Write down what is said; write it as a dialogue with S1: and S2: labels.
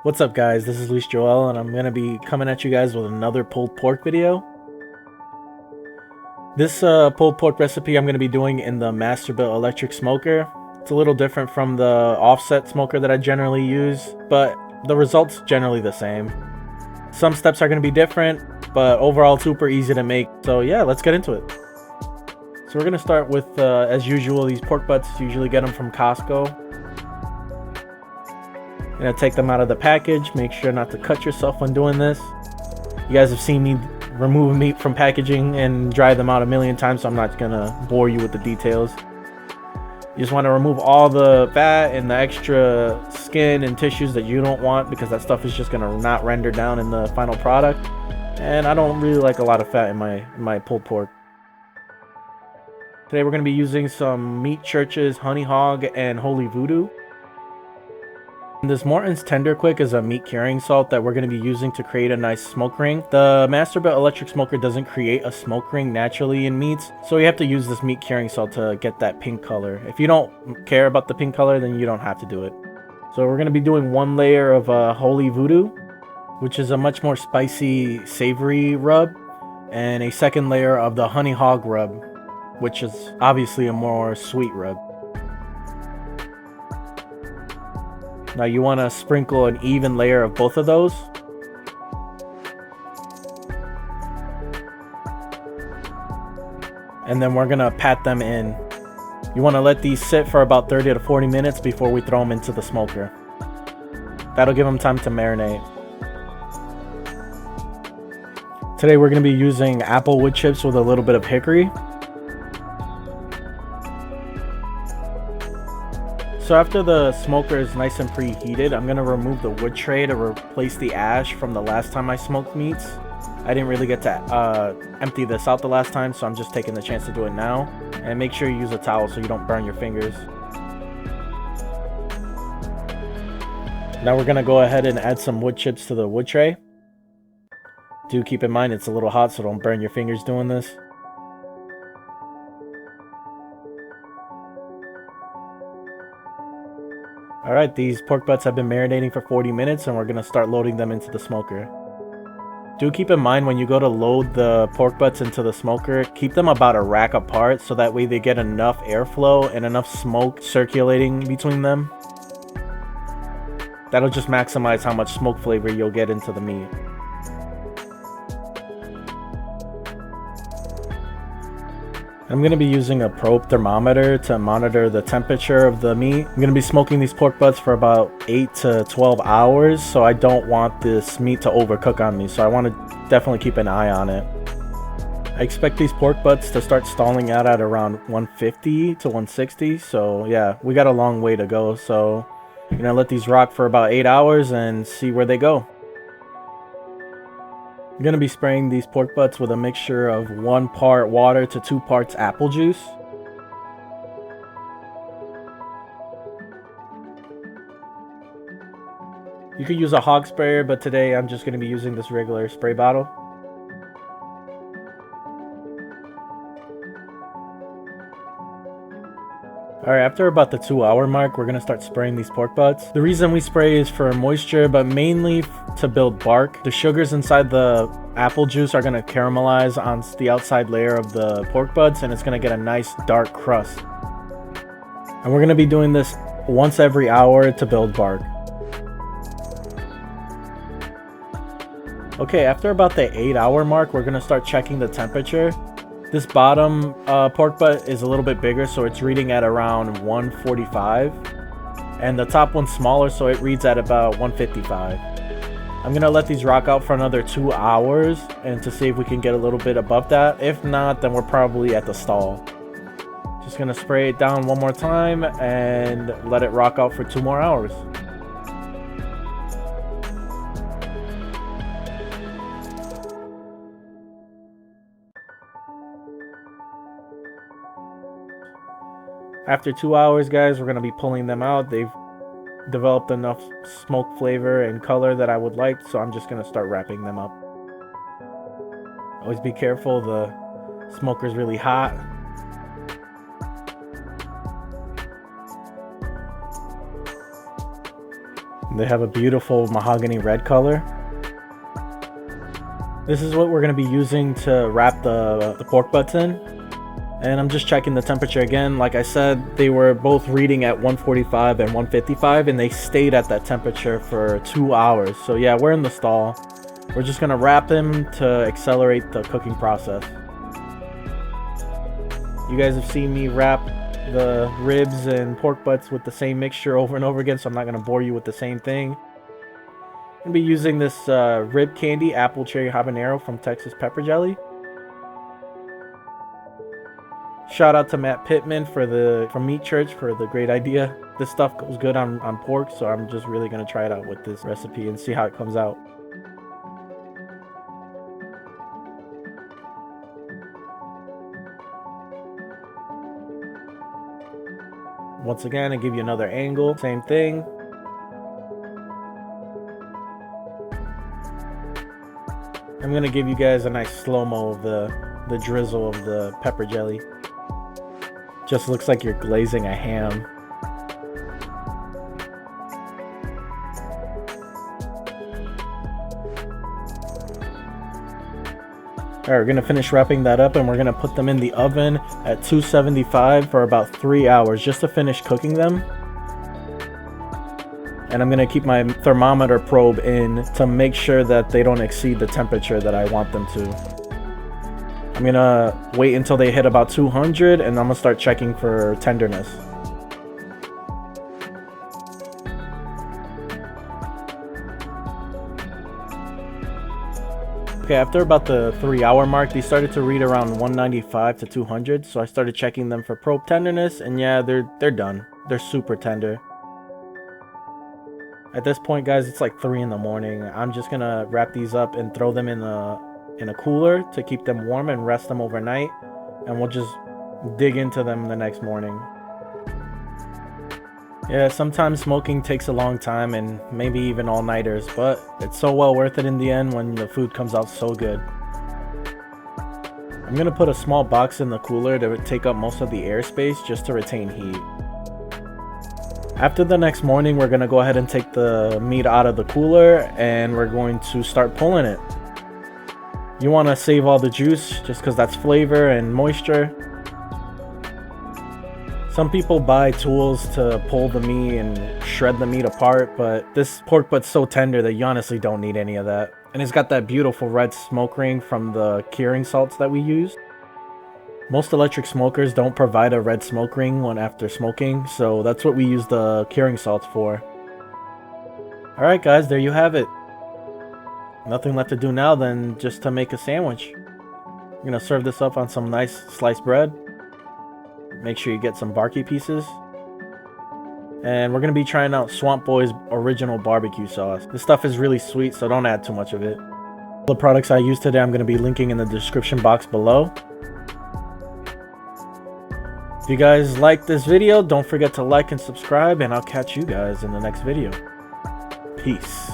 S1: What's up guys, this is Luis Joel and I'm going to be coming at you guys with another pulled pork video. This pulled pork recipe I'm going to be doing in the Masterbuilt electric smoker. It's a little different from the offset smoker that I generally use, but the result's generally the same. Some steps are going to be different, but overall super easy to make. So yeah, let's get into it. So we're going to start with, as usual, these pork butts. Usually get them from Costco. Gonna take them out of the package. Make sure not to cut yourself when doing this. You guys have seen me remove meat from packaging and dry them out a million times, so I'm not gonna bore you with the details. You just want to remove all the fat and the extra skin and tissues that you don't want, because that stuff is just gonna not render down in the final product. And I don't really like a lot of fat in my pulled pork. Today we're gonna be using some Meat Church's Honey Hog and Holy Voodoo. This Morton's Tender Quick is a meat curing salt that we're going to be using to create a nice smoke ring. The Masterbuilt electric smoker doesn't create a smoke ring naturally in meats, so you have to use this meat curing salt to get that pink color. If you don't care about the pink color, then you don't have to do it. So we're going to be doing one layer of Holy Voodoo, which is a much more spicy, savory rub, and a second layer of the Honey Hog rub, which is obviously a more sweet rub. Now you want to sprinkle an even layer of both of those. And then we're going to pat them in. You want to let these sit for about 30 to 40 minutes before we throw them into the smoker. That'll give them time to marinate. Today we're going to be using apple wood chips with a little bit of hickory. So after the smoker is nice and preheated, I'm going to remove the wood tray to replace the ash from the last time I smoked meats. I didn't really get to empty this out the last time, so I'm just taking the chance to do it now. And make sure you use a towel so you don't burn your fingers. Now we're going to go ahead and add some wood chips to the wood tray. Do keep in mind it's a little hot, so don't burn your fingers doing this. Alright, these pork butts have been marinating for 40 minutes and we're going to start loading them into the smoker. Do keep in mind when you go to load the pork butts into the smoker, keep them about a rack apart so that way they get enough airflow and enough smoke circulating between them. That'll just maximize how much smoke flavor you'll get into the meat. I'm going to be using a probe thermometer to monitor the temperature of the meat. I'm going to be smoking these pork butts for about 8 to 12 hours, so I don't want this meat to overcook on me, so I want to definitely keep an eye on it. I expect these pork butts to start stalling out at around 150 to 160, so yeah, we got a long way to go, so I'm going to let these rock for about 8 hours and see where they go. I'm going to be spraying these pork butts with a mixture of 1 part water to 2 parts apple juice. You could use a hog sprayer, but today I'm just going to be using this regular spray bottle. Alright, after about the 2-hour mark, we're going to start spraying these pork butts. The reason we spray is for moisture, but mainly to build bark. The sugars inside the apple juice are going to caramelize on the outside layer of the pork butts, and it's going to get a nice dark crust. And we're going to be doing this once every hour to build bark. Okay, after about the 8-hour mark, we're going to start checking the temperature. This bottom pork butt is a little bit bigger, so it's reading at around 145. And the top one's smaller, so it reads at about 155. I'm going to let these rock out for another 2 hours and to see if we can get a little bit above that. If not, then we're probably at the stall. Just going to spray it down one more time and let it rock out for 2 more hours. After 2 hours, guys, we're going to be pulling them out. They've developed enough smoke flavor and color that I would like, so I'm just going to start wrapping them up. Always be careful, the smoker's really hot. They have a beautiful mahogany red color. This is what we're going to be using to wrap the pork butts in. And I'm just checking the temperature again. Like I said, they were both reading at 145 and 155, and they stayed at that temperature for 2 hours. So yeah, we're in the stall. We're just going to wrap them to accelerate the cooking process. You guys have seen me wrap the ribs and pork butts with the same mixture over and over again, so I'm not going to bore you with the same thing. I'm going to be using this rib candy apple cherry habanero from Texas Pepper Jelly. Shout out to Matt Pittman from Meat Church for the great idea. This stuff goes good on pork, so I'm just really going to try it out with this recipe and see how it comes out. Once again, I give you another angle, same thing. I'm gonna give you guys a nice slow-mo of the drizzle of the pepper jelly. Just looks like you're glazing a ham. Alright, we're gonna finish wrapping that up and we're gonna put them in the oven at 275 for about 3 hours just to finish cooking them. And I'm gonna keep my thermometer probe in to make sure that they don't exceed the temperature that I want them to. I'm gonna wait until they hit about 200 and I'm gonna start checking for tenderness. Okay, after about the 3 hour mark, they started to read around 195 to 200, so I started checking them for probe tenderness, and yeah, they're done. They're super tender. At this point, guys, it's like 3 in the morning. I'm just gonna wrap these up and throw them in a cooler to keep them warm and rest them overnight, and we'll just dig into them the next morning. Yeah, sometimes smoking takes a long time and maybe even all-nighters, but it's so well worth it in the end when the food comes out so good. I'm gonna put a small box in the cooler to take up most of the airspace just to retain heat. After the next morning, we're gonna go ahead and take the meat out of the cooler and we're going to start pulling it. You wanna save all the juice just because that's flavor and moisture. Some people buy tools to pull the meat and shred the meat apart, but this pork butt's so tender that you honestly don't need any of that. And it's got that beautiful red smoke ring from the curing salts that we use. Most electric smokers don't provide a red smoke ring when after smoking, so that's what we use the curing salts for. Alright guys, there you have it. Nothing left to do now than just to make a sandwich. I'm gonna serve this up on some nice sliced bread. Make sure you get some barky pieces. And we're going to be trying out Swamp Boys original barbecue sauce. This stuff is really sweet, so don't add too much of it. The products I used today I'm going to be linking in the description box below. If you guys liked this video, don't forget to like and subscribe, and I'll catch you guys in the next video. Peace.